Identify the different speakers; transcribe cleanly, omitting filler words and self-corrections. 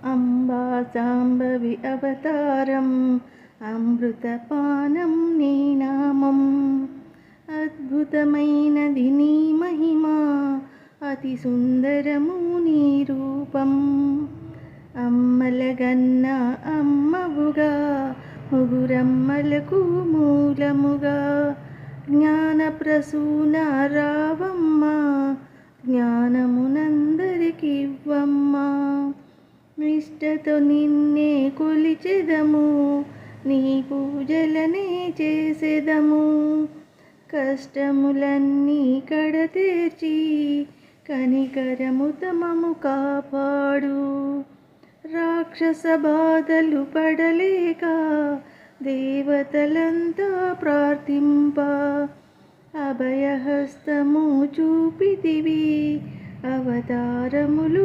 Speaker 1: అంబా సాంబవి అవతారం అమృతపానం నీ నామం. అద్భుతమైనది నీ మహిమ, అతి సుందరము నీ రూపం. అమ్మలగన్న అమ్మవుగా, ముగురమ్మలకు మూలముగా, జ్ఞాన ప్రసూన రావమ్మ, జ్ఞానమునందరికివ్వమ్మా. నిష్టతో నిన్నే కొలిచెదము, నీ పూజలనే చేసెదము. కష్టములన్నీ కడతేర్చి కనికరముతో మము కాపాడు. రాక్షస బాధలు పడలేక దేవతలంతా ప్రార్థింప, అభయహస్తము చూపితివి అవతారములు